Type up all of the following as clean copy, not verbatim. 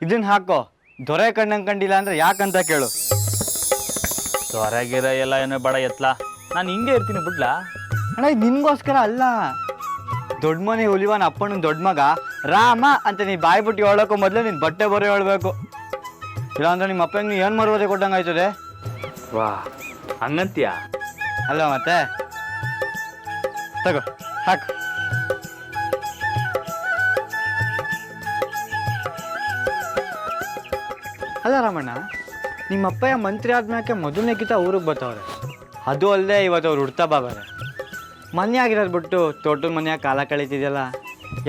ಇದನ್ನ ಹಾಕೋ. ದೊರೆ ಕಣ್ಣಂಗೆ ಕಂಡಿಲ್ಲ ಅಂದ್ರೆ ಯಾಕಂತ ಕೇಳು. ಹೊರಗಿರ ಎಲ್ಲ ಏನೋ ಬೇಡ ಎತ್ಲಾ, ನಾನು ಹಿಂಗೆ ಇರ್ತೀನಿ ಬಿಡ್ಲಾ. ಅಣ್ಣ ಇದು ನಿನ್ಗೋಸ್ಕರ ಅಲ್ಲ. ದೊಡ್ಡ ಮನೆ ಹುಲಿವನ ಅಪ್ಪನ ದೊಡ್ಡ ಮಗ ರಾಮ ಅಂತ ನೀ ಬಾಯಿ ಬಿಟ್ಟು ಹೇಳೋಕ್ಕೂ ಮೊದಲು ನೀನು ಬಟ್ಟೆ ಬರೋ ಹೇಳ್ಬೇಕು. ಇಲ್ಲಾಂದ್ರೆ ನಿಮ್ಮ ಅಪ್ಪಂಗೆ ನೀ ಏನು ಮರುವದೆ ಕೊಟ್ಟಂಗೆ ಆಯ್ತದೆ. ವಾ ಹಂಗಂತೀಯ? ಅಲ್ಲ ಮತ್ತೆ ತಗೋ ಹಾಕು. ಅಲ್ಲ ರಾಮಣ್ಣ, ನಿಮ್ಮ ಅಪ್ಪಯ್ಯ ಮಂತ್ರಿ ಆದ್ಮ್ಯಾಕೆ ಮೊದಲನೇಕಿತ ಊರಿಗೆ ಬರ್ತಾವ್ರೆ. ಅದು ಅಲ್ಲದೆ ಇವತ್ತು ಅವ್ರು ಹುಡ್ತಾ ಬಾಬಾರೆ. ಮನೆ ಆಗಿರೋದು ಬಿಟ್ಟು ತೋಟದ ಮನೆಯಾಗ ಕಾಲ ಕಳೀತಿದೆಯಲ್ಲ,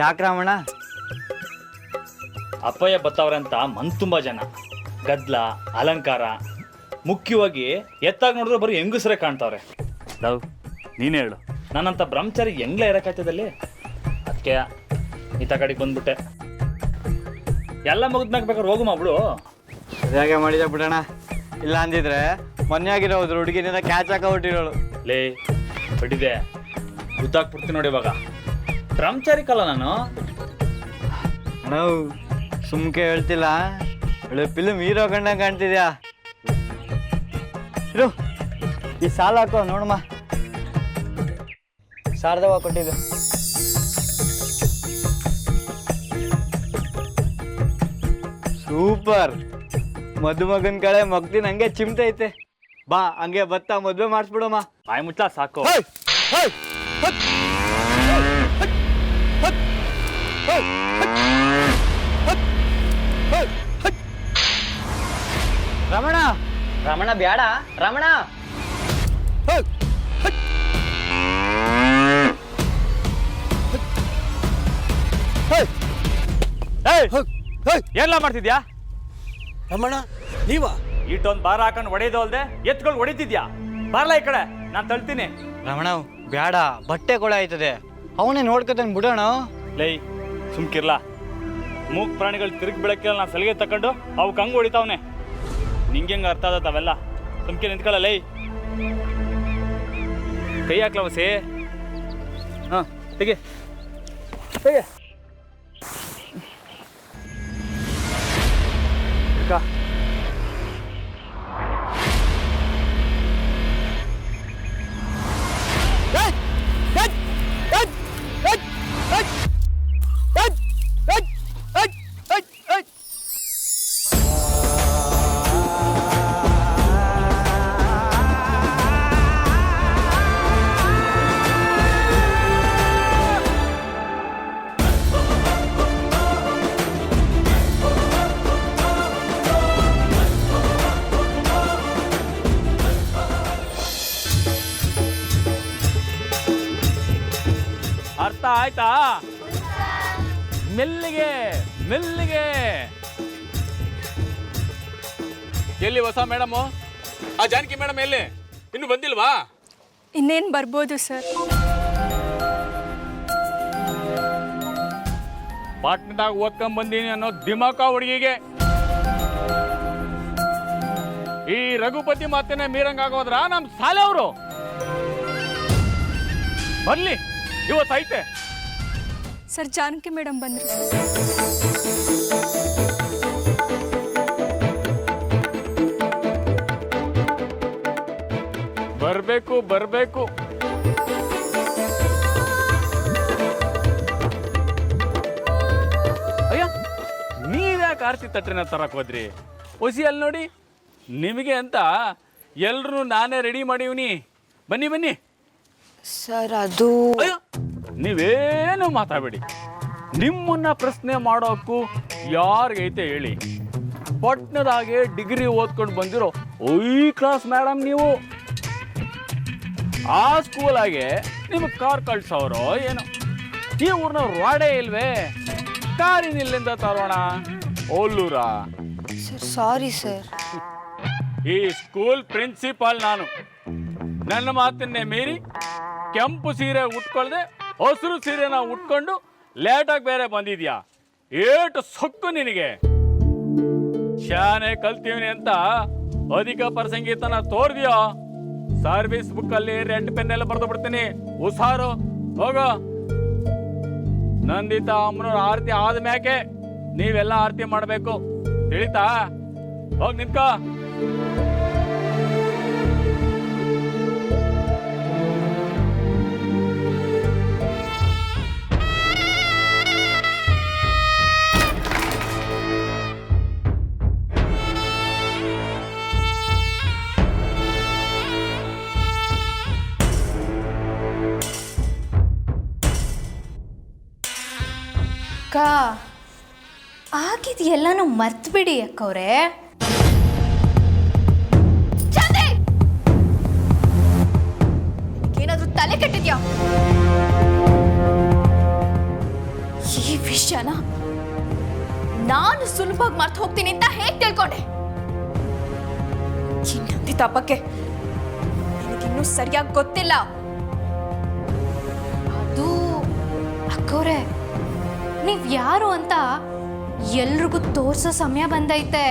ಯಾಕೆ ರಾಮಣ್ಣ? ಅಪ್ಪಯ್ಯ ಬತ್ತವ್ರೆ ಅಂತ ಮನ್ ತುಂಬ ಜನ, ಗದ್ಲ ಅಲಂಕಾರ, ಮುಖ್ಯವಾಗಿ ಎತ್ತಾಗಿ ನೋಡಿದ್ರೆ ಬರೀ ಹೆಂಗಸರೇ ಕಾಣ್ತಾವ್ರೆ. ಲವ್ ನೀನೇ ಹೇಳು, ನನ್ನಂಥ ಬ್ರಹ್ಮಚಾರಿ ಹೆಂಗ್ಲೇ ಇರೋಕ್ಕಾಯ್ತದಲ್ಲಿ? ಅದಕ್ಕೆ ಈತ ಕಡೆಗೆ ಬಂದ್ಬಿಟ್ಟೆ. ಎಲ್ಲ ಮುಗಿದ್ಮ್ಯಾಗ ಬೇಕಾದ್ರೆ ಹೋಗು ಮಾಡ್ಬಿಡು. ಸರಿಯಾಗೆ ಮಾಡಿದ ಬಿಡೋಣ. ಇಲ್ಲ ಅಂದಿದ್ರೆ ಮೊನ್ನೆಯಾಗಿರೋ ಹೋದ್ರು ಹುಡುಗಿನಿಂದ ಕ್ಯಾಚ್ ಹಾಕೊಬಿಟ್ಟಿರೋಳು. ಲೇ ಬಿಟ್ಟಿದೆ, ಗೊತ್ತಾಗ್ಬಿಡ್ತೀನಿ ನೋಡಿ ಇವಾಗ. ಬ್ರಹ್ಮಚಾರಿಕಲ್ಲ ನಾನು. ಅಣ್ಣ ಸುಮ್ಕೆ ಹೇಳ್ತಿಲ್ಲ, ಒಳ್ಳೆ ಫಿಲ್ಮ್ ಹೀರೋ ಕಂಡಂಗೆ ಕಾಣ್ತಿದ್ಯಾ. ಇರು ಈ ಸಾಲ ಹಾಕೋ ನೋಡಮ್ಮ. ಶಾರದವ್ವ ಕೊಟ್ಟಿದ್ದು. ಸೂಪರ್. ಮದುಮಗನ ಕಡೆ ಮಗ್ದಿನ ಹಂಗೆ ಚಿಮ್ತೈತೆ. ಬಾ ಹಂಗೆ ಬತ್ತಾ ಮದುವೆ ಮಾಡಿಸ್ಬಿಡಮ್ಮ. ಬಾಯಿ ಮುಚ್ಚ ಸಾಕು. ರಮಣ ರಮಣ ಬ್ಯಾಡ ರಮಣ. ಏನ್ಲ ಮಾಡ್ತಿದ್ಯಾ ರಮಣ? ನೀವಾ? ಈಟೊಂದು ಬಾರ ಹಾಕೊಂಡು ಹೊಡೆಯೋದು ಅಲ್ದೆ ಎತ್ಕೊಂಡು ಹೊಡಿತಿದ್ಯಾ? ಬಾರ್ಲ ಈ ಕಡೆ, ನಾನು ತಳ್ತೀನಿ. ರಮಣ ಬ್ಯಾಡ, ಬಟ್ಟೆ ಕೊಳ ಆಯ್ತದೆ. ಅವನೇ ನೋಡ್ಕೊತಾನೆ ಬಿಡೋಣ. ಲೈ ಸುಮ್ಕಿರ್ಲ. ಮೂಕ್ ಪ್ರಾಣಿಗಳು ತಿರುಗಿ ಬೆಳಕಿಲ್ಲ, ನಾನು ಸಲಿಗೆ ತಕೊಂಡು ಅವಕ್ಕೆ ಹಂಗೆ ಹೊಡಿತಾವನೆ. ನಿಂಗೆ ಹೆಂಗೆ ಅರ್ಥ ಆದತ್ ಅವೆಲ್ಲ? ಸುಮ್ಕೆ ನಿಂತ್ಕೊಳ್ಳ ಲೈ. ಕೈ ಹಾಕ್ಲ ಹೊಸಿ. ಹಾಂ ತೆಗೆ ತೆಗೆ. ಅರ್ಥ ಆಯ್ತಾ? ಮೆಲ್ಲಿಗೆ ಮೆಲ್ಲಿಗೆ. ಎಲ್ಲಿ ಹೊಸ ಮೇಡಮು? ಆ ಜಾನಕಿ ಮೇಡಮ್ ಎಲ್ಲಿ? ಇನ್ನು ಬಂದಿಲ್ವಾ? ಇನ್ನೇನು ಬರ್ಬೋದು ಸರ್. ಪಾಟ್ನದಾಗ ಓದ್ಕೊಂಡ್ ಬಂದೀನಿ ಅನ್ನೋ ದಿಮಾಕ ಹುಡುಗಿಗೆ. ಈ ರಘುಪತಿ ಮಾತೇನೆ ಮೀರಂಗಾಗೋದ್ರ ನಮ್ ಸಾಲೆ ಅವರು. ಬರ್ಲಿ, ಇವತ್ತೈತೆ. ಸರ್ ಜಾನಕಿ ಮೇಡಮ್ ಬಂದರು. ಬರ್ಬೇಕು ಬರ್ಬೇಕು. ಅಯ್ಯ, ನೀವ್ಯಾಕೆ ಆರ್ತಿ ತಟ್ರಿನ ತರಕ್ ಹೋದ್ರಿ? ಹೊಸಿ ಅಲ್ಲಿ ನೋಡಿ, ನಿಮಗೆ ಅಂತ ಎಲ್ರು ನಾನೇ ರೆಡಿ ಮಾಡಿವ್ನಿ. ಬನ್ನಿ ಬನ್ನಿ. ಸರ್ ಅದು ಅಯ್ಯೋ, ನೀವೇನು ಮಾತಾಡಬೇಡಿ. ನಿಮ್ಮನ್ನ ಪ್ರಶ್ನೆ ಮಾಡೋಕ್ಕೂ ಯಾರಿಗೈತೆ ಹೇಳಿ? ಪಟ್ನದಾಗೆ ಡಿಗ್ರಿ ಓದ್ಕೊಂಡು ಬಂದಿರೋ ಕ್ಲಾಸ್ ಮೇಡಮ್ ನೀವು. ಆ ಸ್ಕೂಲಾಗೆ ನಿಮಗೆ ಕಾರ್ ಕಳ್ಸೋರು ಏನೋ. ಈ ಊರ್ನ ರೋಡೇ ಇಲ್ವೇ? ಕಾರಿನಿಲ್ಲಿಂದ ತರೋಣ ಓಲ್ಲೂರ? Sir sorry sir. ಈ ಸ್ಕೂಲ್ ಪ್ರಿನ್ಸಿಪಾಲ್ ನಾನು. ನನ್ನ ಮಾತನ್ನೇ ಮೀರಿ ಕೆಂಪು ಸೀರೆ ಉಟ್ಕೊಳ್ದೆ ಹಸಿರು ಸೀರೆನ ಉಟ್ಕೊಂಡು ಲೇಟಾಗಿ ಬೇರೆ ಬಂದಿದ್ಯಾ? ಏಟು ಸೊಕ್ಕು ನಿನಗೆ. ಶಾನೆ ಕಲ್ತೀವಿ ಅಂತ ಅಧಿಕ ಪ್ರಸಂಗಿತನ ತೋರ್ದಿಯೋ? ಸರ್ವಿಸ್ ಬುಕ್ ಅಲ್ಲಿ ರೆಡ್ ಪೆನ್ ಎಲ್ಲ ಬರ್ದು ಬಿಡ್ತೀನಿ. ಹುಷಾರು, ಹೋಗೋ. ನಂದಿತಾ ಅಮ್ಮನವ್ರ ಆರತಿ ಆದ್ಮ್ಯಾಕೆ ನೀವೆಲ್ಲ ಆರತಿ ಮಾಡಬೇಕು, ತಿಳಿತಾ? ಹೋಗಿ ನಿಂತ್ಕೋ. ಅಕ್ಕ, ಆಗಿದೆಲ್ಲನೂ ಮರ್ತ್ಬಿಡಿ ಅಕ್ಕವ್ರೆ. ಏನಾದ್ರೂ ತಲೆ ಕೆಟ್ಟಿದ್ಯಾ? ಈ ವಿಷಯನ ನಾನು ಸುಲಭವಾಗಿ ಮರ್ತು ಹೋಗ್ತೀನಿ ಅಂತ ಹೇಗೆ ತಿಳ್ಕೊಂಡೆ? ಈ ನಂದಿತಾ ಬಗ್ಗೆ ನನಗಿನ್ನೂ ಸರಿಯಾಗಿ ಗೊತ್ತಿಲ್ಲ. ಅದು ಅಕ್ಕವ್ರೆ, ನೀವ್ ಯಾರು ಅಂತ ಎಲ್ರಿಗೂ ತೋರ್ಸೋ ಸಮಯ ಬಂದೈತೆ.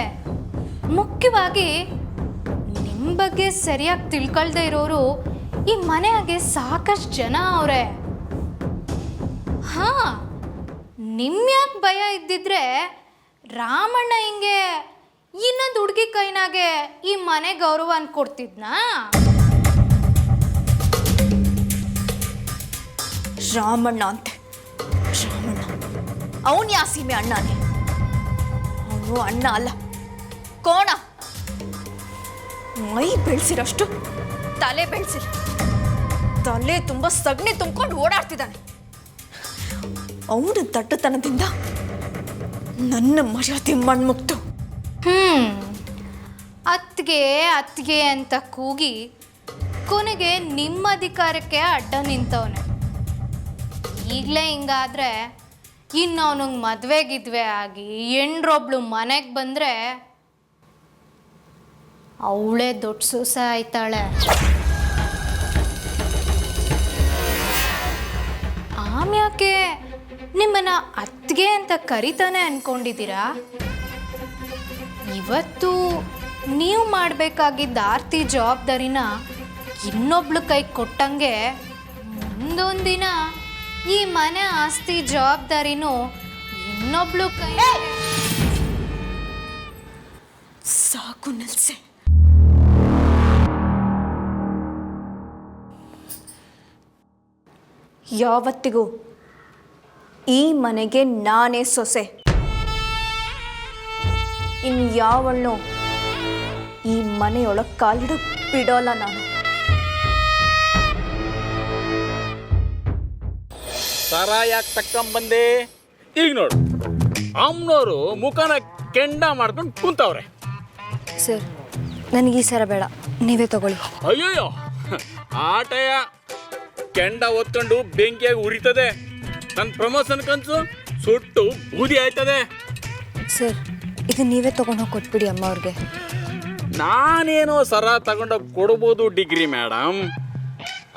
ಮುಖ್ಯವಾಗಿ ನಿಮ್ಮ ಬಗ್ಗೆ ಸರಿಯಾಗಿ ತಿಳ್ಕೊಳ್ದೆ ಇರೋರು ಈ ಮನೆಯಾಗೆ ಸಾಕಷ್ಟು ಜನ ಅವ್ರೆ. ಹಾ, ನಿಮ್ಯಾಕೆ ಭಯ ಇದ್ದಿದ್ರೆ ರಾಮಣ್ಣ ಹಿಂಗೆ ಇನ್ನೊಂದು ಹುಡುಗಿ ಕೈನಾಗೆ ಈ ಮನೆ ಗೌರವ ಅನ್ಕೊಡ್ತಿದ್ನಾ? ರಾಮಣ್ಣ ಅಂತೆ, ರಾಮಣ್ಣ ಅವನು ಯಾ ಸೀಮೆ ಅಣ್ಣನೇ? ಅವನು ಅಣ್ಣ ಅಲ್ಲ, ಕೋಣ. ಮೈ ಬೆಳೆಸಿರಷ್ಟು ತಲೆ ಬೆಳೆಸಿಲ್ಲ. ತಲೆ ತುಂಬ ಸಗಣಿ ತುಂಬಿಕೊಂಡು ಓಡಾಡ್ತಿದ್ದಾನೆ. ಅವನ ದಟ್ಟತನದಿಂದ ನನ್ನ ಮರ್ಯಾದೆ ಮಣ್ಮುಕ್ತು. ಅತ್ತಿಗೆ ಅತ್ತಿಗೆ ಅಂತ ಕೂಗಿ ಕೊನೆಗೆ ನಿಮ್ಮ ಅಧಿಕಾರಕ್ಕೆ ಅಡ್ಡ ನಿಂತವನೆ. ಈಗಲೇ ಹಿಂಗಾದ್ರೆ ಇನ್ನು ಅವನಿಗೆ ಮದುವೆಗಿದ್ವೆ ಆಗಿ ಹೆಣ್ರೊಬ್ಳು ಮನೆಗೆ ಬಂದರೆ ಅವಳೇ ದೊಡ್ಡ ಸೊಸೆ ಆಯ್ತಾಳೆ. ಆಮ್ಯಾಕೆ ನಿಮ್ಮನ್ನ ಅತ್ತಿಗೆ ಅಂತ ಕರಿತಾನೆ ಅನ್ಕೊಂಡಿದ್ದೀರಾ? ಇವತ್ತು ನೀವು ಮಾಡಬೇಕಾಗಿದ್ದ ಆರ್ತಿ ಜವಾಬ್ದಾರಿನ ಇನ್ನೊಬ್ಳು ಕೈ ಕೊಟ್ಟಂಗೆ ಮುಂದೊಂದಿನ ಈ ಮನೆ ಆಸ್ತಿ ಜವಾಬ್ದಾರಿನೂ ಇನ್ನೊಬ್ಳು ಕೈ. ಸಾಕು ನಿಲ್ಸೆ. ಯಾವತ್ತಿಗೂ ಈ ಮನೆಗೆ ನಾನೇ ಸೊಸೆ. ಇನ್ಯಾವಳನ್ನೂ ಈ ಮನೆಯೊಳಗೆ ಕಾಲಿಡು ಬಿಡೋಲ್ಲ ನಾನು. ಸರ ಯಾಕೆ ತಕ್ಕಂಬಂದೆ? ಈಗ ನೋಡು, ಅಮ್ಮನವರು ಮುಖನ ಕೆಂಡ ಮಾಡ್ಕೊಂಡು ಕುಂತವ್ರೆ. ಸರ್, ನನಗೆ ಈ ಸರ ಬೇಡ, ನೀವೇ ತಗೊಳ್ಳಿ. ಅಯ್ಯೋಯ್ಯೋ, ಆಟಯ ಕೆಂಡ ಒತ್ಕೊಂಡು ಬೆಂಕಿಯಾಗಿ ಉರಿತದೆ. ನನ್ನ ಪ್ರಮೋಷನ್ ಕನ್ಸು ಸುಟ್ಟು ಬೂದಿ ಆಯ್ತದೆ. ಸರ್, ಇದು ನೀವೇ ತಗೊಂಡು ಹೋಗಿ ಕೊಟ್ಬಿಡಿ ಅಮ್ಮ ಅವ್ರಿಗೆ. ನಾನೇನೋ ಸರ ತಗೊಂಡೋಗಿ ಕೊಡ್ಬೋದು ಡಿಗ್ರಿ ಮೇಡಮ್,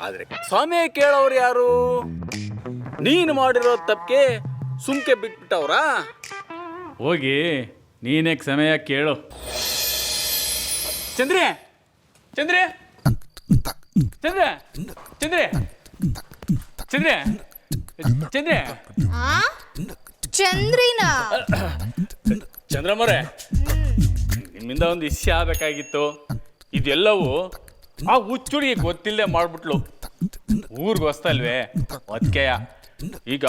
ಆದರೆ ಸಮಯ ಕೇಳೋರು ಯಾರು? ನೀನು ಮಾಡಿರೋ ತಪ್ಪಿಗೆ ಸುಮ್ಕೆ ಬಿಟ್ಬಿಟ್ಟವ್ರ? ಹೋಗಿ ನೀನೇ ಸಮಯ ಕೇಳು. ಚಂದ್ರೆ ಚಂದ್ರೆ ಚಂದ್ರೆ ಚಂದ್ರೆ ಚಂದ್ರೆ ಚಂದ್ರೆ ಚಂದ್ರಿನ ಚಂದ್ರಮ್ಮರೇ, ನಿಮ್ಮಿಂದ ಒಂದು ವಿಷಯ ಆಗಬೇಕಾಗಿತ್ತು. ಇದೆಲ್ಲವೂ ಆ ಹುಚ್ಚುಡಿಗೆ ಗೊತ್ತಿಲ್ಲದೆ ಮಾಡ್ಬಿಟ್ಲು. ಊರಿಗೆ ಹೊಸ್ತಲ್ವೇ ಅದಕ್ಕೆಯ. ಈಗ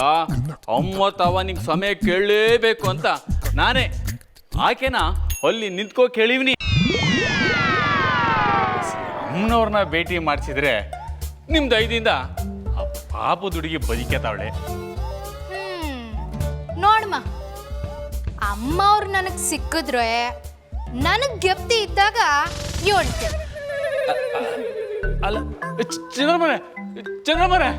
ಅಮ್ಮ ತವ ನಿಂಗೆ ಸಮಯ ಕೇಳಲೇಬೇಕು ಅಂತ ನಾನೇ ಆಕೆನ ಅಲ್ಲಿ ನಿಂತ್ಕೋ ಕೇಳಿವ್ನಿ. ಅಮ್ಮನವ್ರನ್ನ ಭೇಟಿ ಮಾಡಿಸಿದ್ರೆ ನಿಮ್ಮ ದಯದಿಂದ ಆ ಪಾಪದ ಹುಡುಗಿ ಬದುಕೇತಾವಳೆ. ನೋಡಮ್ಮ, ಅಮ್ಮ ಅವ್ರು ನನಗೆ ಸಿಕ್ಕಿದ್ರೆ ನನಗೆ ಗೆಪ್ತಿ ಇದ್ದಾಗ ಹೇಳ್ತೇನೆ. ಅಲ್ಲ ಚಂದ್ರಮ್ಮನೆ, ಚಂದ್ರಮ್ಮನೆ,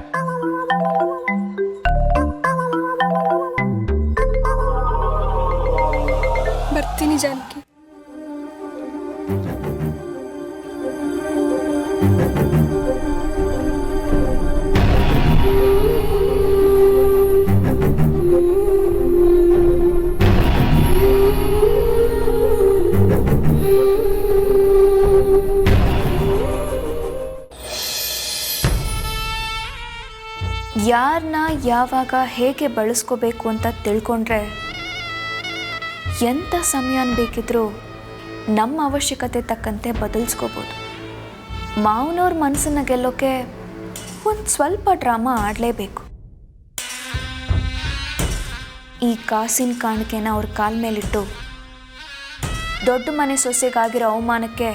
ಬರ್ತೀನಿ ಜಾನಕಿ. ಯಾರನ್ನ ಯಾವಾಗ ಹೇಗೆ ಬಳಸ್ಕೋಬೇಕು ಅಂತ ತಿಳ್ಕೊಂಡ್ರೆ ಎಂಥ ಸಮಯನ ಬೇಕಿದ್ರೂ ನಮ್ಮ ಅವಶ್ಯಕತೆ ತಕ್ಕಂತೆ ಬದಲಿಸ್ಕೋಬೋದು. ಮಾವನವ್ರ ಮನಸ್ಸನ್ನು ಗೆಲ್ಲೋಕೆ ಒಂದು ಸ್ವಲ್ಪ ಡ್ರಾಮಾ ಆಡಲೇಬೇಕು. ಈ ಕಾಸಿನ ಕಾಣಿಕೆನ ಅವ್ರ ಕಾಲ ಮೇಲಿಟ್ಟು ದೊಡ್ಡ ಮನೆ ಸೊಸೆಗಾಗಿರೋ ಅವಮಾನಕ್ಕೆ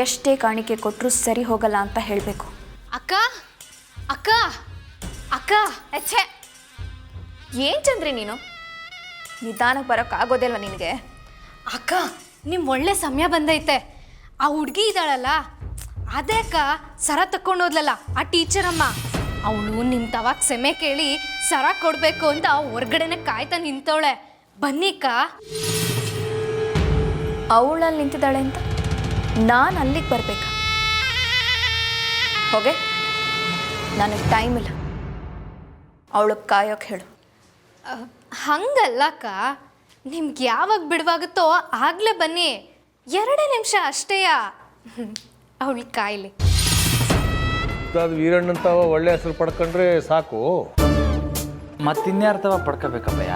ಎಷ್ಟೇ ಕಾಣಿಕೆ ಕೊಟ್ಟರೂ ಸರಿ ಹೋಗಲ್ಲ ಅಂತ ಹೇಳಬೇಕು. ಅಕ್ಕ ಅಕ್ಕ ಅಕ್ಕ ಛೇ, ಏನು ಚಂದ್ರಿ ನೀನು ನಿಧಾನಕ್ಕೆ ಬರೋಕ್ಕಾಗೋದಿಲ್ವ ನಿನಗೆ? ಅಕ್ಕ ನಿಮ್ಮ ಒಳ್ಳೆ ಸಮಯ ಬಂದೈತೆ. ಆ ಹುಡುಗಿ ಇದ್ದಾಳಲ್ಲ, ಅದೇ ಅಕ್ಕ ಸರ ತಕ್ಕೊಂಡೋದ್ಲಲ್ಲ ಆ ಟೀಚರ್ ಅಮ್ಮ, ಅವಳು ನಿಮ್ಮ ತವಾಗ ಸೆಮೆ ಕೇಳಿ ಸರ ಕೊಡಬೇಕು ಅಂತ ಹೊರ್ಗಡೆನೆ ಕಾಯ್ತಾ ನಿಂತವಳೆ. ಬನ್ನಿಕ್ಕ. ಅವಳಲ್ಲಿ ನಿಂತಿದ್ದಾಳೆ ಅಂತ ನಾನು ಅಲ್ಲಿಗೆ ಬರಬೇಕಾ? ಹೋಗೆ, ನನಗೆ ಟೈಮ್ ಇಲ್ಲ. ಅವಳಿಗೆ ಕಾಯೋಕೆ ಹೇಳು. ಹಂಗಲ್ಲ ಅಕ್ಕ, ನಿಮ್ಗೆ ಯಾವಾಗ ಬಿಡುವಾಗುತ್ತೋ ಆಗಲೇ ಬನ್ನಿ. 2 ನಿಮಿಷ ಅಷ್ಟೇಯ. ಅವಳು ಕಾಯಿಲೆ. ಅದು ವೀರಣ್ಣಂತವ ಒಳ್ಳೆ ಹೆಸರು ಪಡ್ಕೊಂಡ್ರೆ ಸಾಕು. ಮತ್ತಿನ್ಯಾರ್ತವ ಪಡ್ಕೋಬೇಕಪ್ಪಯ್ಯ?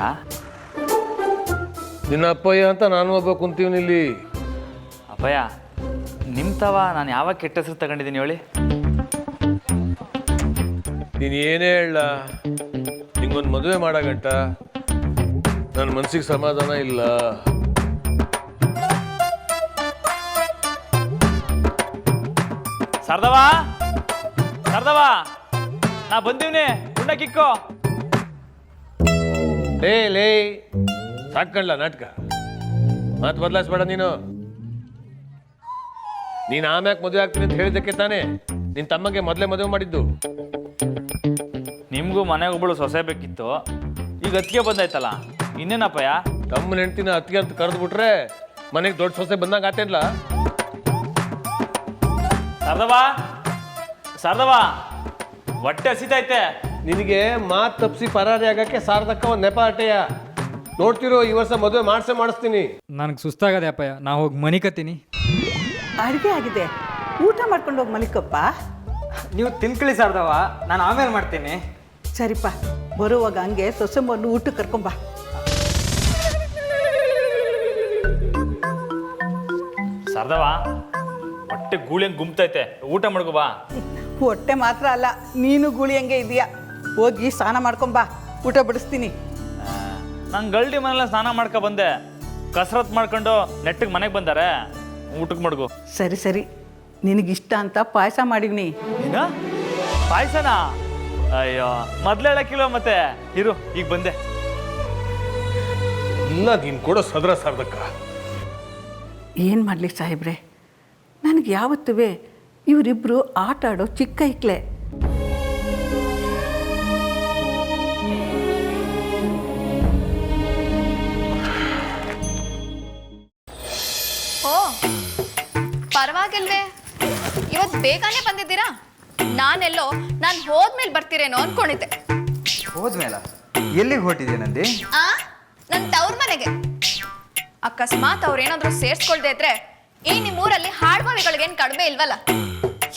ನಿನ್ನ ಅಪ್ಪಯ್ಯ ಅಂತ ನಾನು ಒಬ್ಬ ಕುಂತೀವಿ ಇಲ್ಲಿ. ಅಪ್ಪಯ್ಯ, ನಿಮ್ಮ ತವ ನಾನು ಯಾವಾಗ ಕೆಟ್ಟ ಹೆಸರು ತಗೊಂಡಿದ್ದೀನಿ ಹೇಳಿ? ನೀನು ಏನೇ ಹೇಳ, ನಿಂಗೊಂದು ಮದುವೆ ಮಾಡಗಂಟ ನನ್ನ ಮನಸ್ಸಿಗೆ ಸಮಾಧಾನ ಇಲ್ಲ. ಸರ್ದವಾ ಸರ್ದವಾ, ನಾ ಬಂದೀವ್ನಿ, ಗುಂಡ ಕಿಕ್ಕೋ. ಲೇ ಸಾಕಲ್ಲ ನಾಟಕ, ಮಾತು ಬದಲಾಯಿಸ್ಬೇಡ ನೀನು. ನೀನು ಆಮ್ಯಾಕೆ ಮದುವೆ ಆಗ್ತೀನಿ ಅಂತ ಹೇಳಿದ್ದಕ್ಕೆ ತಾನೇ ನಿನ್ನ ತಮ್ಮಗೆ ಮೊದಲೇ ಮದುವೆ ಮಾಡಿದ್ದು. ನಿಮಗೂ ಮನೆಗೆ ಒಬ್ಬಳು ಸೊಸೆ ಬೇಕಿತ್ತು, ಈಗ ಅತ್ತಿಗೆ ಬಂದಾಯ್ತಲ್ಲ, ಇನ್ನೇನಪ್ಪಯ್ಯ? ತಮ್ಮನ ಹೆಂಡ್ತಿನ ಅತ್ತಿಗೆ ಅಂತ ಕರೆದು ಬಿಟ್ರೆ ಮನೆಗೆ ದೊಡ್ಡ ಸೊಸೆ ಬಂದಂಗ ಆತೇನ್ಲ? ಸರ್ದವಾ ಸರ್ದವಾ, ಹೊಟ್ಟೆ ಹಸಿತೈತೆ. ನಿನಗೆ ಮಾತು ತಪ್ಪಿಸಿ ಪರಾರಿ ಆಗಕ್ಕೆ ಸಾರದಕ್ಕ ಒಂದು ನೆಪ ಅಟೆಯ. ನೋಡ್ತಿರೋ, ಈ ವರ್ಷ ಮದುವೆ ಮಾಡಿಸ್ತೀನಿ. ನನಗೆ ಸುಸ್ತಾಗದೆ ಅಪ್ಪಯ್ಯ, ನಾ ಹೋಗಿ ಮನಿಕತ್ತೀನಿ. ಅಡುಗೆ ಆಗಿದೆ, ಊಟ ಮಾಡ್ಕೊಂಡು ಹೋಗಿ ಮಲಿಕಪ್ಪ. ನೀವು ತಿನ್ಕಳಿ ಸಾರ್ದವ, ನಾನು ಆಮೇಲೆ ಮಾಡ್ತೀನಿ. ಸರಿಪ್ಪ, ಬರುವಾಗ ಹಂಗೆ ಸೊಸೆ ಮಣ್ಣು ಊಟಕ್ಕೆ ಕರ್ಕೊಂಬ. ಸರ್ದವಾ, ಹೊಟ್ಟೆ ಗೂಳಿಯಂಗೆ ಗುಮ್ತೈತೆ, ಊಟ ಮಾಡ್ಕೋ ಬಾ. ಹೊಟ್ಟೆ ಮಾತ್ರ ಅಲ್ಲ, ನೀನು ಗೂಳಿ ಹಂಗೆ ಇದೆಯಾ. ಹೋಗಿ ಸ್ನಾನ ಮಾಡ್ಕೊಂಬ, ಊಟ ಬಡಿಸ್ತೀನಿ. ನಂಗೆ ಗಲ್ಡಿ ಮನೆಲ್ಲ ಸ್ನಾನ ಮಾಡ್ಕೊ ಬಂದೆ, ಕಸರತ್ ಮಾಡ್ಕೊಂಡು ನೆಟ್ಟಿಗೆ ಮನೆಗೆ ಬಂದಾರೆ, ಊಟಕ್ಕೆ ಮಡ್ಗು. ಸರಿ ಸರಿ, ನಿನಗಿಷ್ಟ ಅಂತ ಪಾಯಸ ಮಾಡಿವ್ನಿ. ಏನ ಪಾಯ್ಸನಾ? ಅಯ್ಯೋ, ಮೊದ್ಲು ಹೇಳಕ್ಕಿಲ್ವ ಮತ್ತೆ? ಇರು, ಈಗ ಬಂದೆ. ಇಲ್ಲ, ನೀನು ಕೊಡೋ ಸದರ ಸಾರ್ದಕ್ಕ. ಏನು ಮಾಡಲಿ ಸಾಹೇಬ್ರೆ, ನನಗೆ ಯಾವತ್ತೂ ಇವರಿಬ್ಬರು ಆಟ ಆಡೋ ಚಿಕ್ಕ ಇಕ್ಲೆ. ಓ, ಪರವಾಗಿಲ್ವೇ, ಇವತ್ತು ಬೇಗನೆ ಬಂದಿದ್ದೀರಾ? ನಾನೆಲ್ಲೋ ನಾನು ಹೋದ್ಮೇಲೆ ಬರ್ತೀರೇನೋ ಅನ್ಕೊಂಡಿದ್ದೆ. ಹೋದ್ಮೇಲ ಎಲ್ಲಿಗೆ ಹೊರಟಿದ್ದೆ ನಂದಿ? ನನ್ನ ತವ್ರ ಮನೆಗೆ. ಅಕಸ್ಮಾತ್ ಅವ್ರೇನಾದ್ರೂ ಸೇರ್ಸ್ಕೊಳ್ದೆ ಇದ್ರೆ ಈ ನಿಮ್ಮೂರಲ್ಲಿ ಹಾಡ್ಬಾವಿಗಳಿಗೇನು ಕಡಿಮೆ ಇಲ್ವಲ್ಲ,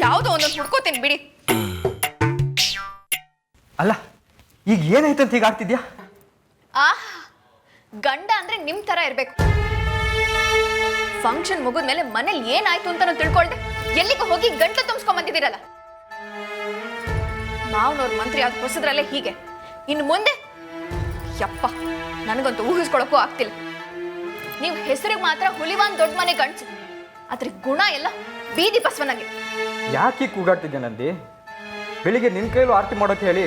ಯಾವುದೋ ಒಂದೊಂದು ಹುಡ್ಕೋತೀನಿ ಬಿಡಿ. ಅಲ್ಲ, ಈಗ ಏನಾಯ್ತಂತ ಈಗ ಆಗ್ತಿದ್ಯಾ? ಗಂಡ ಅಂದ್ರೆ ನಿಮ್ ತರ ಇರ್ಬೇಕು. ಫಂಕ್ಷನ್ ಮುಗಿದ್ಮೇಲೆ ಮನೇಲಿ ಏನಾಯ್ತು ಅಂತ ತಿಳ್ಕೊಳ್ದೆ ಎಲ್ಲಿಗೂ ಹೋಗಿ ಗಂಟು ತುಂಬಿಸ್ಕೊಂಡ್ ಬಂದಿದ್ದೀರಲ್ಲ. ಮಾವನವ್ರ ಮಂತ್ರಿ ಆದ ಹೊಸದ್ರಲ್ಲೇ ಹೀಗೆ, ಇನ್ನು ಮುಂದೆ ಯಪ್ಪ ನನಗಂತೂ ಊಹಿಸ್ಕೊಳಕ್ಕೂ ಆಗ್ತಿಲ್ಲ. ನೀವು ಹೆಸರಿಗೆ ಮಾತ್ರ ಹುಲಿವಾನ್ ದೊಡ್ಡ ಮನೆ ಗಂಡ್ಸು, ಆದ್ರೆ ಗುಣ ಎಲ್ಲ ಬೀದಿ ಬಸವನಾಗೆ. ಯಾಕೆ ಕೂಗಾಡ್ತಿದ್ದೆ ನಂದಿ? ಬೆಳಿಗ್ಗೆ ನಿನ್ನ ಕೈಲೂ ಆರತಿ ಮಾಡೋಕೆ ಹೇಳಿ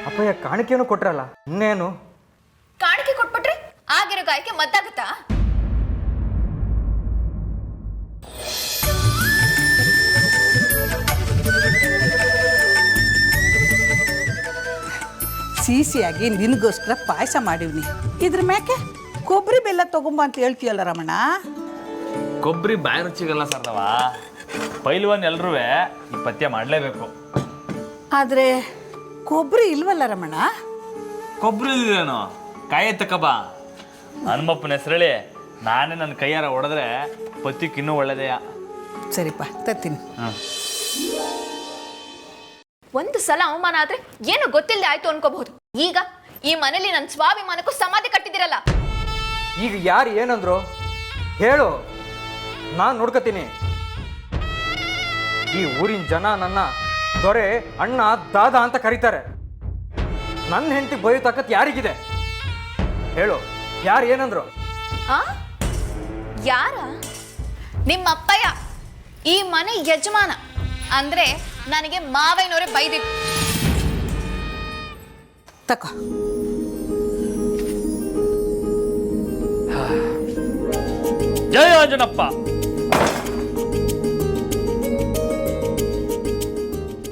ಅಪ್ಪಯ್ಯ ಕಾಣಿಕೆಯನ್ನು ಕೊಟ್ರಲ್ಲ, ಇನ್ನೇನು? ಕಾಣಿಕೆ ಕೊಟ್ಬಿಟ್ರೆ ಆಗಿರೋ ಗಾಯಕ್ಕೆ ಮದ್ದಾಗುತ್ತಾ? ಸಿಹಿಯಾಗಿ ನಿನಗೋಸ್ಕರ ಪಾಯಸ ಮಾಡಿವ್ನಿ. ಇದ್ರ ಮ್ಯಾಕೆ ಕೊಬ್ಬರಿ ಬೆಲ್ಲ ತಗೊಂಬ ಅಂತ ಹೇಳ್ತೀಯಲ್ಲ ರಮಣ. ಕೊಬ್ಬರಿ ಬಾಯಿ ರುಚಿಗಲ್ಲ ಸರ್ದವ, ಪೈಲ್ವಾನ್ ಎಲ್ರೂ ಈ ಪಥ್ಯ ಮಾಡಲೇಬೇಕು. ಆದರೆ ಕೊಬ್ಬರಿ ಇಲ್ವಲ್ಲ ರಮಣ. ಕೊಬ್ಬರಿ ಇಲ್ಲೇನು? ಕಾಯಿ ತಕಬಾ. ಹನುಮಪ್ಪನ ಹೆಸರೇಳಿ ನಾನೇ ನನ್ನ ಕೈಯಾರ ಹೊಡೆದ್ರೆ ಪಥ್ಯಕ್ಕೆ ಇನ್ನೂ ಒಳ್ಳೇದೆಯಾ. ಸರಿಪ್ಪ, ತರ್ತೀನಿ. ಒಂದು ಸಲ ಅವಮಾನ ಆದ್ರೆ ಏನು ಗೊತ್ತಿಲ್ಲದೆ ಆಯ್ತು ಅನ್ಕೋಬಹುದು. ಈಗ ಈ ಮನೇಲಿ ನನ್ನ ಸ್ವಾಭಿಮಾನಕ್ಕೂ ಸಮಾಧಿ ಕಟ್ಟಿದಿರಲ್ಲ. ಈಗ ಯಾರು ಏನಂದ್ರು ಹೇಳು, ನಾನು ನೋಡ್ಕೋತೀನಿ. ಈ ಊರಿನ ಜನ ನನ್ನ ದೊರೆ, ಅಣ್ಣ, ದಾದ ಅಂತ ಕರೀತಾರೆ. ನನ್ನ ಹೆಂಡತಿ ಬೈಯೋ ತಾಕತ್ ಯಾರಿಗಿದೆ ಹೇಳು, ಯಾರು ಏನಂದ್ರು? ಆ ಯಾರ? ನಿಮ್ಮ ಅಪ್ಪಯ್ಯ, ಈ ಮನೆ ಯಜಮಾನ. ಅಂದ್ರೆ ನನಗೆ ಮಾವಯ್ಯನವರೇ ಬೈದಿತ್ತು. ತಕೋ. ಜಯ ಆಂಜನಪ್ಪ.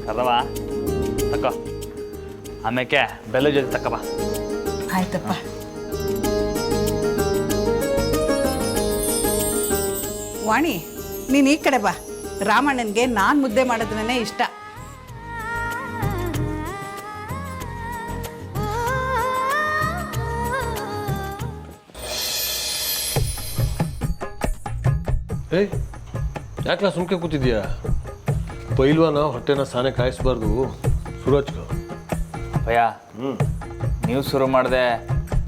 ಕರ್ದವ ತಕೋ, ಆಮೇಲೆ ಬೆಲ್ಲ ಜೊತೆ ತಕ್ಕ ಬಾ. ಆಯ್ತಪ್ಪ. ವಾಣಿ, ನೀನು ಈ ಕಡೆ ಬಾ. ರಾಮಣ್ಣನಿಗೆ ನಾನು ಮುದ್ದೆ ಮಾಡೋದ್ರೇ ಇಷ್ಟ. ಏಯ್, ಯಾಕೆ ಸುಮ್ಕೆ ಕೂತಿದ್ಯಾ? ಪೈಲ್ವಾನ ಹೊಟ್ಟೆನ ಸಾನೆ ಕಾಯಿಸ್ಬಾರ್ದು. ಸುರಜ್ಕೋ ಭಯ, ನೀವು ಶುರು ಮಾಡಿದೆ,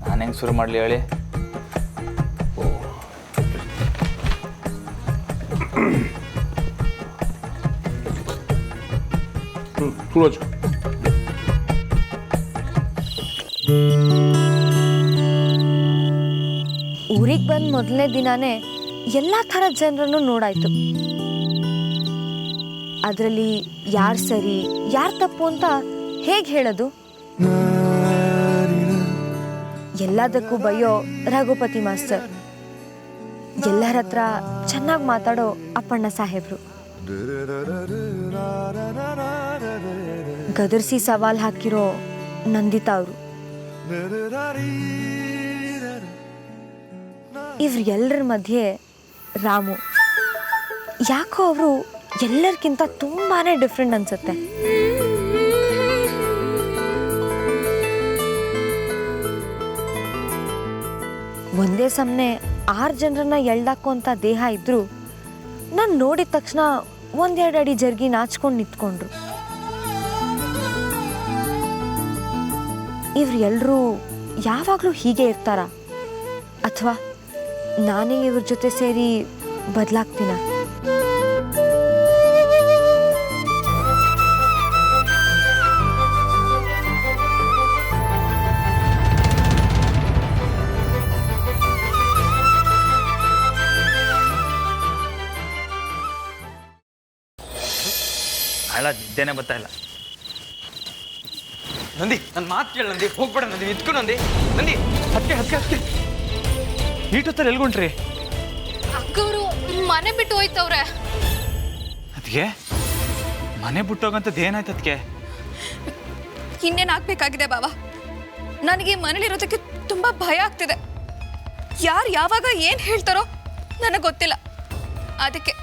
ನಾನು ಹೆಂಗೆ ಶುರು ಮಾಡಲಿ ಹೇಳಿ? ಸುರಜ್ಕೋ. ಊರಿಗೆ ಬಂದ ಮೊದಲನೇ ದಿನಾನೇ ಎಲ್ಲ ಥರದ ಜನರನ್ನು ನೋಡಾಯ್ತು. ಅದರಲ್ಲಿ ಯಾರು ಸರಿ ಯಾರು ತಪ್ಪು ಅಂತ ಹೇಗೆ ಹೇಳೋದು? ಎಲ್ಲದಕ್ಕೂ ಬಯ್ಯೋ ರಘುಪತಿ ಮಾಸ್ತರ್, ಎಲ್ಲರ ಹತ್ರ ಚೆನ್ನಾಗಿ ಮಾತಾಡೋ ಅಪ್ಪಣ್ಣ ಸಾಹೇಬ್ರು, ಗದರ್ಸಿ ಸವಾಲ್ ಹಾಕಿರೋ ನಂದಿತಾ ಅವರು, ಇವ್ರೆಲ್ಲರ ಮಧ್ಯೆ ರಾಮು. ಯಾಕೋ ಅವರು ಎಲ್ಲರಿಗಿಂತ ತುಂಬಾನೇ ಡಿಫ್ರೆಂಟ್ ಅನ್ಸುತ್ತೆ. ಒಂದೇ ಸಮನೆ 6 ಜನರನ್ನ ಎಳ್ದಾಕೋಂಥ ದೇಹ ಇದ್ರು ನಾನು ನೋಡಿದ ತಕ್ಷಣ 1-2 ಅಡಿ ಜರ್ಗಿ ನಾಚ್ಕೊಂಡು ನಿಂತ್ಕೊಂಡ್ರು. ಇವ್ರೆಲ್ಲರೂ ಯಾವಾಗಲೂ ಹೀಗೆ ಇರ್ತಾರ, ಅಥವಾ ನಾನೇ ಇವ್ರ ಜೊತೆ ಸೇರಿ ಬದಲಾಗ್ತೀನ? ಹಳ ನಿದ್ದೆನೇ ಬರ್ತಾ ಇಲ್ಲ. ನಂದಿ, ನನ್ನ ಮಾತು ಕೇಳ ನಂದಿ, ಹೋಗ್ಬೇಡ ನಂದಿ, ನಿಂತ್ಕೊ ನಂದಿ. ನಂದಿ, ಹತ್ಕೆ ಹತ್ಕೆ ಹತ್ಕೆ. ಈಟೊತ್ತಲ್ಲಿ ಎಲ್ಗೊಂಡ್ರಿ? ಅಕ್ಕವರು ಮನೆ ಬಿಟ್ಟು ಹೋಯ್ತವ್ರೆ. ಅದಕ್ಕೆ ಮನೆ ಬಿಟ್ಟೋಗಂತದ್ದು ಏನಾಯ್ತು? ಅದಕ್ಕೆ ಇನ್ನೇನು ಆಗ್ಬೇಕಾಗಿದೆ ಬಾವ? ನನಗೆ ಮನೇಲಿರೋದಕ್ಕೆ ತುಂಬಾ ಭಯ ಆಗ್ತಿದೆ. ಯಾರು ಯಾವಾಗ ಏನು ಹೇಳ್ತಾರೋ ನನಗೆ ಗೊತ್ತಿಲ್ಲ. ಅದಕ್ಕೆ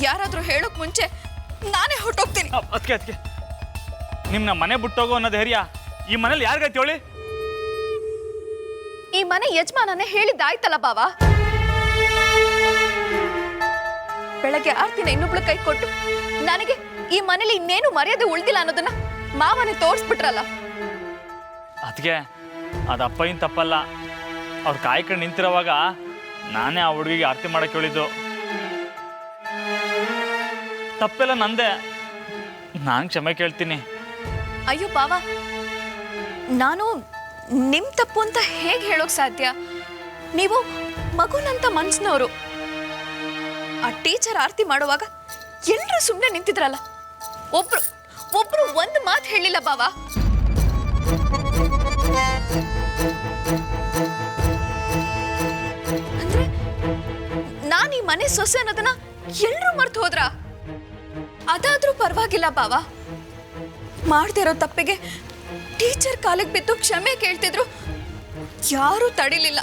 ಯಾರಾದರೂ ಹೇಳೋಕ್ ಮುಂಚೆ ನಾನೇ ಹೊರಟೋಗ್ತೀನಿ. ಅದಕ್ಕೆ ನಿಮ್ನ ಮನೆ ಬಿಟ್ಟೋಗೋ ಅನ್ನೋ ಧೈರ್ಯ ಈ ಮನೇಲಿ ಯಾರಿಗೈತಿ ಹೇಳಿ? ಈ ಮನೆ ಯಜಮಾನನೇ ಹೇಳಿದ್ದಾಯ್ತಲ್ಲ ಬಾವ. ಬೆಳಗ್ಗೆ ಆರ್ತಿನ ಇನ್ನೊಬ್ಳು ಕೈ ಕೊಟ್ಟು ನನಗೆ ಈ ಮನೇಲಿ ಇನ್ನೇನು ಮರ್ಯಾದೆ ಉಳ್ದಿಲ್ಲ ಅನ್ನೋದನ್ನ ಮಾವನೇ ತೋರಿಸ್ಬಿಟ್ರಲ್ಲ. ಅದಕ್ಕೆ ಅದು ಅಪ್ಪಯ್ಯನ ತಪ್ಪಲ್ಲ. ಅವ್ರು ಕಾಯ್ಕೊಂಡು ನಿಂತಿರೋವಾಗ ನಾನೇ ಆ ಹುಡುಗಿಗೆ ಆರತಿ ಮಾಡಕ್ಕೆ ಹೇಳಿದ್ದು. ತಪ್ಪೆಲ್ಲ ನಂದೆ, ನಾನು ಕ್ಷಮೆ ಕೇಳ್ತೀನಿ. ಅಯ್ಯೋ ಬಾವ, ನಾನು ನಿಮ್ ತಪ್ಪು ಅಂತ ಹೇಗೆ ಹೇಳೋಕ್ ಸಾಧ್ಯ? ನೀವು ಮಗುನಂತ ಮನ್ಸಿನವರು. ಆ ಟೀಚರ್ ಆರತಿ ಮಾಡುವಾಗ ಎಲ್ಲರೂ ಸುಮ್ಮನೆ ನಿಂತಿದ್ರಲ್ಲ, ಒಬ್ರು ಒಂದು ಮಾತು ಹೇಳಿಲ್ಲ ಬಾವ. ಅಂದ್ರೆ ನಾನು ಈ ಮನೆ ಸೊಸೆ ಅನ್ನೋದನ್ನ ಎಲ್ಲರೂ ಮರ್ತು ಹೋದ್ರ? ಅದಾದ್ರೂ ಪರವಾಗಿಲ್ಲ ಬಾವ. ಮಾಡ್ತಿರೋ ತಪ್ಪಿಗೆ ಟೀಚರ್ ಕಾಲಿಗೆ ಬಿದ್ದು ಕ್ಷಮೆ ಕೇಳ್ತಿದ್ರು, ಯಾರೂ ತಡಿಲಿಲ್ಲ.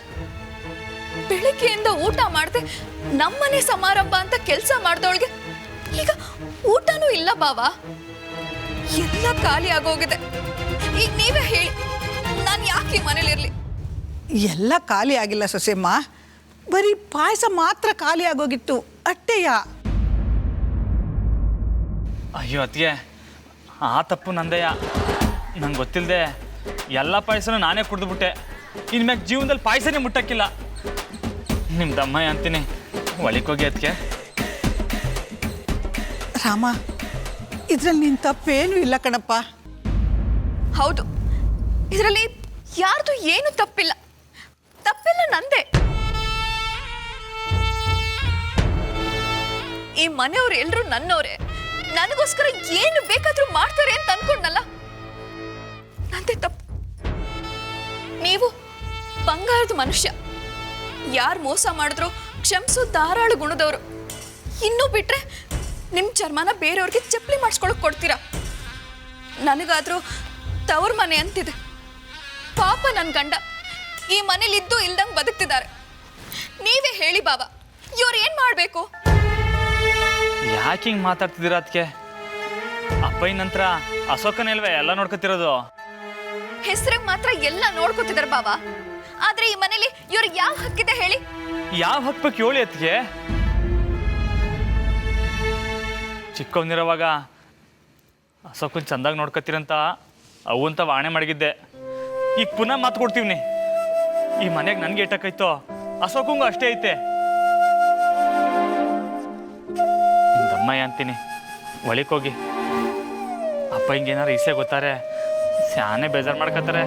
ಬೆಳಗ್ಗೆಯಿಂದ ಊಟ ಮಾಡದೆ ನಮ್ಮನೆ ಸಮಾರಂಭ ಅಂತ ಕೆಲಸ ಮಾಡ್ದವಳಿಗೆ ಈಗ ಊಟನೂ ಇಲ್ಲ ಬಾವ. ಎಲ್ಲ ಖಾಲಿ ಆಗೋಗಿದೆ. ಈಗ ನೀವೇ ಹೇಳಿ, ನಾನು ಯಾಕೆ ಈ ಮನೇಲಿರ್ಲಿ? ಎಲ್ಲ ಖಾಲಿ ಆಗಿಲ್ಲ ಸೊಸೆಮ್ಮ, ಬರೀ ಪಾಯಸ ಮಾತ್ರ ಖಾಲಿ ಆಗೋಗಿತ್ತು ಅಟ್ಟೆಯ. ಅಯ್ಯೋ ಅತ್ತಿಗೆ, ಆ ತಪ್ಪು ನಂದೆಯ. ನಂಗೆ ಗೊತ್ತಿಲ್ಲದೆ ಎಲ್ಲ ಪಾಯಸನೂ ನಾನೇ ಕುಡಿದ್ಬಿಟ್ಟೆ. ಇನ್ಮ್ಯಾಗ ಜೀವನದಲ್ಲಿ ಪಾಯಸನೇ ಮುಟ್ಟಕ್ಕಿಲ್ಲ. ನಿಮ್ಮ ದಮ್ಮ ಅಂತೀನಿ ಒಳಿಕೋಗಿ ಅದಕ್ಕೆ ರಾಮ ಇದ್ರಲ್ಲಿ ನಿನ್ ತಪ್ಪೇನೂ ಇಲ್ಲ ಕಣಪ್ಪ. ಹೌದು, ಇದರಲ್ಲಿ ಯಾರ್ದು ಏನು ತಪ್ಪಿಲ್ಲ, ತಪ್ಪಿಲ್ಲ ನಂದೇ. ಈ ಮನೆಯವ್ರು ಎಲ್ರು ನನ್ನವರೇ, ನನಗೋಸ್ಕರ ಏನು ಬೇಕಾದ್ರೂ ಮಾಡ್ತಾರೆ ಅಂತ ಅನ್ಕೊಂಡಲ್ಲ, ನಂದೇ ತಪ್ಪು. ನೀವು ಬಂಗಾರದ ಮನುಷ್ಯ, ಯಾರು ಮೋಸ ಮಾಡಿದ್ರು ಕ್ಷಮಿಸೋ ಧಾರಾಳ ಗುಣದವರು. ಇನ್ನೂ ಬಿಟ್ರೆ ನಿಮ್ಮ ಚರ್ಮನ ಬೇರೆಯವ್ರಿಗೆ ಚಪ್ಪಲಿ ಮಾಡಿಸ್ಕೊಳಕ್ ಕೊಡ್ತೀರಾ. ನನಗಾದ್ರೂ ತವ್ರ ಮನೆ ಅಂತಿದೆ. ಪಾಪ ನನ್ನ ಗಂಡ ಈ ಮನೇಲಿ ಇದ್ದು ಇಲ್ದಂಗೆ ಬದುಕ್ತಿದ್ದಾರೆ. ನೀವೇ ಹೇಳಿ ಬಾಬಾ, ಇವ್ರು ಏನ್ ಮಾಡ್ಬೇಕು? ಯಾಕೆ ಹಿಂಗೆ ಮಾತಾಡ್ತಿದ್ದೀರಾ ಅದಕ್ಕೆ? ಅಪ್ಪಯ್ಯ ನಂತರ ಅಶೋಕನೇ ಅಲ್ವೇ ಎಲ್ಲ ನೋಡ್ಕೊತಿರೋದು? ಹೆಸರಿಗೆ ಮಾತ್ರ ಎಲ್ಲ ನೋಡ್ಕೊತಿದಾರೆ ಬಾಬಾ, ಆದ್ರೆ ಈ ಮನೇಲಿ ಇವ್ರಿಗೆ ಯಾವ ಹಕ್ಕಿದೆ ಹೇಳಿ? ಯಾವ ಹಕ್ಬೇಕು ಹೇಳಿ ಅದಕ್ಕೆ? ಚಿಕ್ಕವನಿರೋವಾಗ ಅಶೋಕನ್ ಚಂದಾಗಿ ನೋಡ್ಕೊತೀರಂತ ಅವಂತ ವಾಣೆ ಮಡಗಿದ್ದೆ. ಈಗ ಪುನಃ ಮಾತು ಕೊಡ್ತೀವಿ, ಈ ಮನೆಗೆ ನನಗೆ ಏಟಕ್ಕೈತೋ ಅಶೋಕಂಗೂ ಅಷ್ಟೇ ಐತೆ. ದಮ್ಮಯ್ಯ ಅಂತೀನಿ ಒಳಿಕೋಗಿ. ಅಪ್ಪ ಹಿಂಗೇನಾರು ಈಸೆ ಗೊತ್ತಾರೆ ಸ್ಯಾನೆ ಬೇಜಾರು ಮಾಡ್ಕೊತಾರೆ.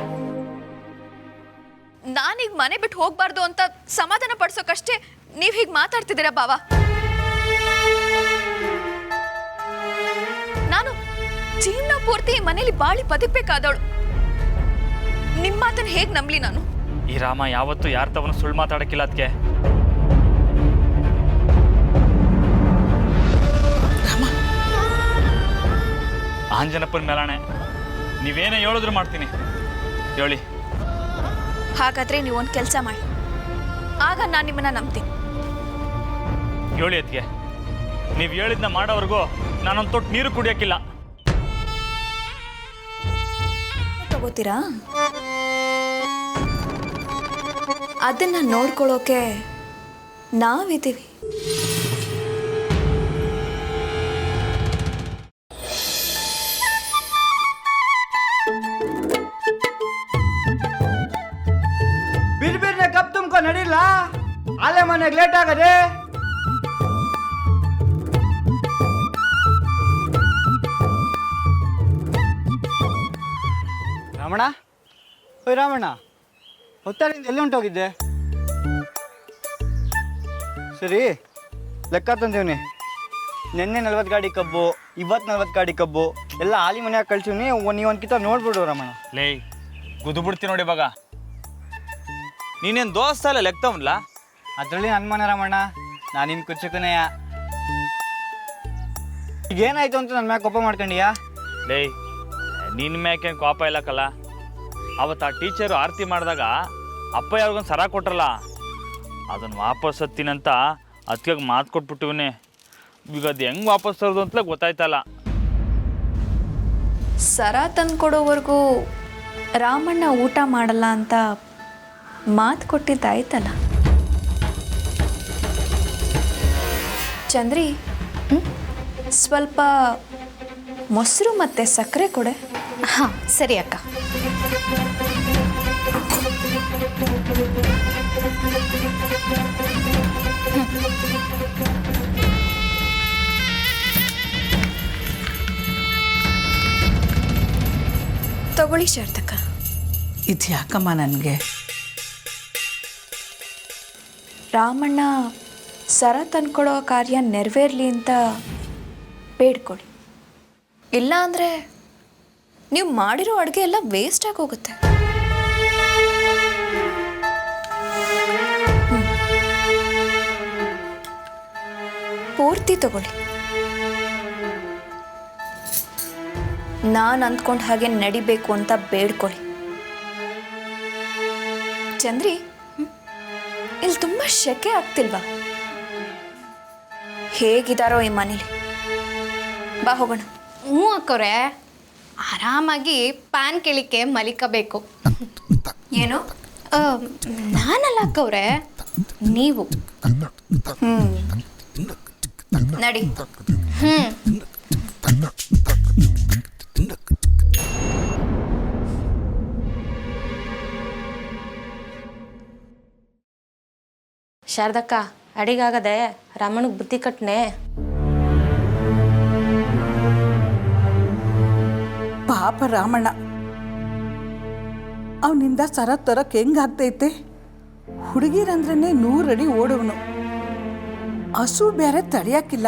ನಾನೀಗ ಮನೆ ಬಿಟ್ಟು ಹೋಗ್ಬಾರ್ದು ಅಂತ ಸಮಾಧಾನ ಪಡ್ಸೋಕಷ್ಟೇ ನೀವ್ ಹೀಗೆ ಮಾತಾಡ್ತಿದ್ದೀರಾ ಬಾಬಾ? ನಾನು ಜೀವನ ಪೂರ್ತಿ ಈ ಮನೇಲಿ ಬಾಳಿ ಬದುಕ್ಬೇಕಾದವಳು. ನಿಮ್ಮ ಮಾತನ್ನ ಹೇಗ್ ನಂಬ್ಲಿ ನಾನು? ಈ ರಾಮ ಯಾವತ್ತೂ ಯಾರ ತವನು ಸುಳ್ಳು ಮಾತಾಡಕ್ಕಿಲ್ಲ ಅದಕ್ಕೆ. ಆಂಜನಪ್ಪನ ಮೇಲಾಣೆ, ನೀವೇನೇ ಹೇಳಿದ್ರು ಮಾಡ್ತೀನಿ. ಹೇಳಿ. ಹಾಗಾದ್ರೆ ನೀವು ಒಂದು ಕೆಲಸ ಮಾಡಿ, ಆಗ ನಾನು ನಿಮ್ಮನ್ನ ನಂಬ್ತೀನಿ. ಹೇಳಿ ಅದಕ್ಕೆ. ನೀವು ಹೇಳಿದ್ನ ಮಾಡೋವರೆಗೂ ನಾನೊಂದು ತೊಟ್ಟು ನೀರು ಕುಡಿಯೋಕ್ಕಿಲ್ಲ. ತಗೋತೀರಾ? ಅದನ್ನ ನೋಡ್ಕೊಳ್ಳೋಕೆ ನಾವಿದ್ದೀವಿ. ಬಿರ್ಬಿರ್ನೆ ಕಪ್ ತುಂಬ್ಕೊ ನಡಿಲ್ಲ, ಆಲೆ ಮನೆಗೆ ಲೇಟ್ ಆಗದೆ. ರಾಮಣ್ಣ, ಓಯ್ ರಾಮಣ್ಣ, ಹೊತ್ತಾರಿಂದ ಎಲ್ಲಿ ಹೊಂಟೋಗಿದ್ದೆ? ಸರಿ, ಲೆಕ್ಕ ತಂದೀವ್ನಿ. ನಿನ್ನೆ 40 ಗಾಡಿ ಕಬ್ಬು, ಇವತ್ತು 40 ಗಾಡಿ ಕಬ್ಬು ಎಲ್ಲ ಆಲಿ ಮನ್ಯಾಗ ಕಳ್ಸೀವ್ನಿ. ನೀವು ಒಂದ್ಕಿತ ನೋಡ್ಬಿಡು ರಾಮಣ್ಣ. ಲೇ ಗುದ್ದು ಬಿಡ್ತೀನಿ ನೋಡಿ ಇವಾಗ. ನೀನೇನು ದೋಸ್ತ ಅಲ್ಲ ಲೆಕ್ತವನ್ಲ? ಅದರಲ್ಲಿ ನನ್ನ ಮನೆ ರಾಮಣ್ಣ, ನಾನು ನಿನ್ನ ಕುಚ್ಚಕನೆಯ. ಈಗ ಏನಾಯ್ತು ಅಂತ ನನ್ನ ಮ್ಯಾಗ ಕೋಪ ಮಾಡ್ಕೊಂಡಿಯಾ? ಲೇ ನಿನ್ನ ಮ್ಯಾಕೇನು ಕೋಪ ಇಲ್ಲಕ್ಕಲ್ಲ. ಅವತ್ತು ಆ ಟೀಚರು ಆರತಿ ಮಾಡಿದಾಗ ಅಪ್ಪ ಯಾರಿಗೊಂದು ಸರ ಕೊಟ್ರಲ್ಲ, ಅದನ್ನು ವಾಪಸ್ ಹತ್ತೀನಂತ ಅದಕ್ಕೆ ಮಾತು ಕೊಟ್ಬಿಟ್ಟಿವನೇ. ಈಗ ಅದು ಹೆಂಗೆ ವಾಪಸ್ ತರೋದು ಅಂತಲೇ ಗೊತ್ತಾಯ್ತಲ್ಲ. ಸರ ತಂದ್ಕೊಡೋವರೆಗೂ ರಾಮಣ್ಣ ಊಟ ಮಾಡಲ್ಲ ಅಂತ ಮಾತು ಕೊಟ್ಟಿದ್ದಾಯ್ತಲ್ಲ. ಚಂದ್ರಿ, ಸ್ವಲ್ಪ ಮೊಸರು ಮತ್ತು ಸಕ್ಕರೆ ಕೊಡೆ. ಹಾಂ ಸರಿ ಅಕ್ಕ. ತಗೊಳ್ಳಿ ಶಾರದಕ್ಕ. ಇದು ಯಾಕಮ್ಮ ನನಗೆ? ರಾಮಣ್ಣ ಸರ ತಂದ್ಕೊಡೋ ಕಾರ್ಯ ನೆರವೇರಲಿ ಅಂತ ಬೇಡ್ಕೊಳ್ಳಿ. ಇಲ್ಲ ಅಂದರೆ ನೀವು ಮಾಡಿರೋ ಅಡುಗೆ ಎಲ್ಲ ವೇಸ್ಟ್ ಆಗಿ ಹೋಗುತ್ತೆ. ಪೂರ್ತಿ ತಗೊಳ್ಳಿ. ನಾನು ಅಂದ್ಕೊಂಡ ಹಾಗೆ ನಡಿಬೇಕು ಅಂತ ಬೇಡ್ಕೊಳ್ಳಿ. ಚಂದ್ರಿ, ಇಲ್ಲಿ ತುಂಬ ಶೆಕೆ ಆಗ್ತಿಲ್ವಾ? ಹೇಗಿದಾರೋ ಈ ಮನೇಲಿ. ಬಾ ಹೋಗೋಣ. ಹ್ಞೂ ಅಕ್ಕವ್ರೆ, ಆರಾಮಾಗಿ ಪ್ಯಾನ್ ಕೆಳಿಕೆ ಮಲಿಕಬೇಕು. ಏನು? ನಾನಲ್ಲ ಅಕ್ಕವ್ರೆ, ನೀವು. ನಡಿ. ಶಾರದಕ್ಕ ಅಡಿಗಾಗದೆ ರಾಮನಿಗೆ ಬುದ್ಧಿ ಕಟ್ನೆ. ಪಾಪ ರಾಮಣ್ಣ ಅವನಿಂದ ಸರ ತರಕ್ಕೆ ಹೆಂಗಾಗ್ತೈತೆ. ಹುಡುಗಿರಂದ್ರೇ 100 ಅಡಿ ಓಡೋವನು. ಹಸು ಬೇರೆ ತಡೆಯಾಕಿಲ್ಲ.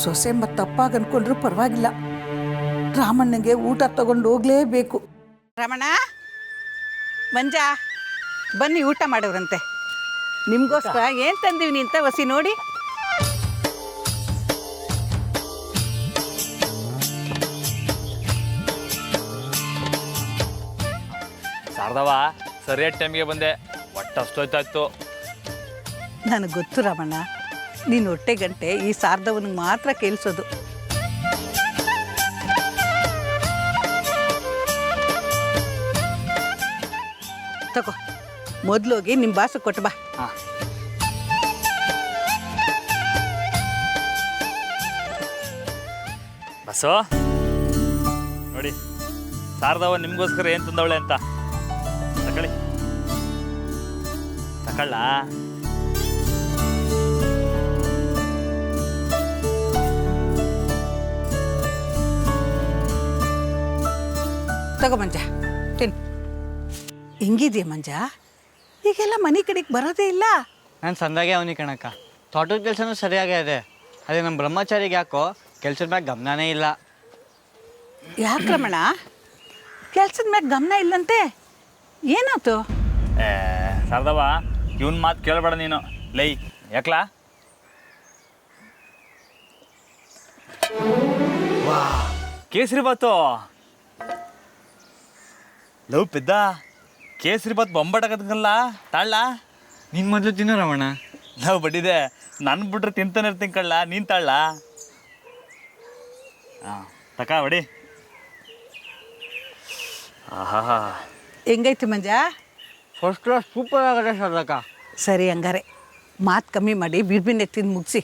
ಸೊಸೆ ತಪ್ಪಾಗಿ ಅನ್ಕೊಂಡ್ರು ಪರವಾಗಿಲ್ಲ, ರಾಮಣ್ಣಗೆ ಊಟ ತಗೊಂಡು ಹೋಗ್ಲೇಬೇಕು. ರಮಣ, ಮಂಜ ಬನ್ನಿ ಊಟ ಮಾಡೋರಂತೆ. ನಿಮ್ಗೋಸ್ಕರ ಏನು ತಂದೀವಿ ಅಂತ ವಸಿ ನೋಡಿ. ಶಾರದವ ಸರಿಯಾದ ಟೈಮ್ಗೆ ಬಂದೆ, ಒಟ್ಟು ಅಷ್ಟೋಯ್ತಾಯ್ತು. ನನಗೆ ಗೊತ್ತು ರಾಮಣ್ಣ, ನೀನು ಹೊಟ್ಟೆ ಗಂಟೆ ಈ ಸಾರ್ಧವನಿಗೆ ಮಾತ್ರ ಕೇಳಿಸೋದು. ತಗೋ, ಮೊದಲೋಗಿ ನಿಮ್ಮ ಬಾಸು ಕೊಟ್ಟು ಬಾ. ಹಾಂ. ಬಸ್ಸು ನೋಡಿ, ಶಾರದವ ನಿಮಗೋಸ್ಕರ ಏನು ತಂದವಳೆ ಅಂತ. ತಗೊಳ್ಳಿ, ತಗೊಳ್ಳ. ತಗೋ ಮಂಜ, ತಿನ್. ಹೆಂಗಿದೆಯಾ ಮಂಜ? ಈಗೆಲ್ಲ ಮನೆ ಕಡೆಗೆ ಬರೋದೇ ಇಲ್ಲ. ನಾನು ಸಂದಾಗೆ ಅವನಿ ಕಣಕ್ಕ. ತೋಟದ ಕೆಲಸನೂ ಸರಿಯಾಗೇ ಇದೆ. ಅದೇ ನಮ್ಮ ಬ್ರಹ್ಮಚಾರಿಗೆ ಯಾಕೋ ಕೆಲ್ಸದ ಮ್ಯಾಗ ಗಮನನೇ ಇಲ್ಲ. ಯಾಕೆ ರಮಣ, ಕೆಲ್ಸದ ಮ್ಯಾಗ ಗಮನ ಇಲ್ಲಂತೆ? ಏನಾಯ್ತು? ಶಾರದವ ಇವನ್ ಮಾತು ಕೇಳಬೇಡ ನೀನು. ಲೈ ಯಾಕ್ಲಾ? ವಾ, ಕೇಸರಿ ಬಾತು. ಲವ್ ಪೆದ್ದ, ಕೇಸರಿ ಬಾತ್ ಬೊಂಬಾಟಕಲ್ಲ ತಾಳ. ನೀನು ಮೊದಲು ತಿನ್ನೋ ರಮಣ. ಲವ್ ಬಡ್ಡಿದೆ, ನನ್ನ ಬಿಟ್ರೆ ತಿಂತಾನೆ ಇರ್ತೀನಿ ಕಳ್ಳ, ನೀನು ತಾಳ. ಹಾಂ ತಕ ಬಡಿ. ಆಹಾ, ಹೆಂಗೈತಿ ಮಂಜ? ಫಸ್ಟ್ ಕ್ಲಾಸ್ ಸೂಪರ್ ಆಗದೆ ಶಾರದಕ್ಕ. ಸರಿ, ಹಂಗಾರೆ ಮಾತು ಕಮ್ಮಿ ಮಾಡಿ ಬಿರ್ಬಿನೆ ತಿಂದು ಮುಗಿಸಿ.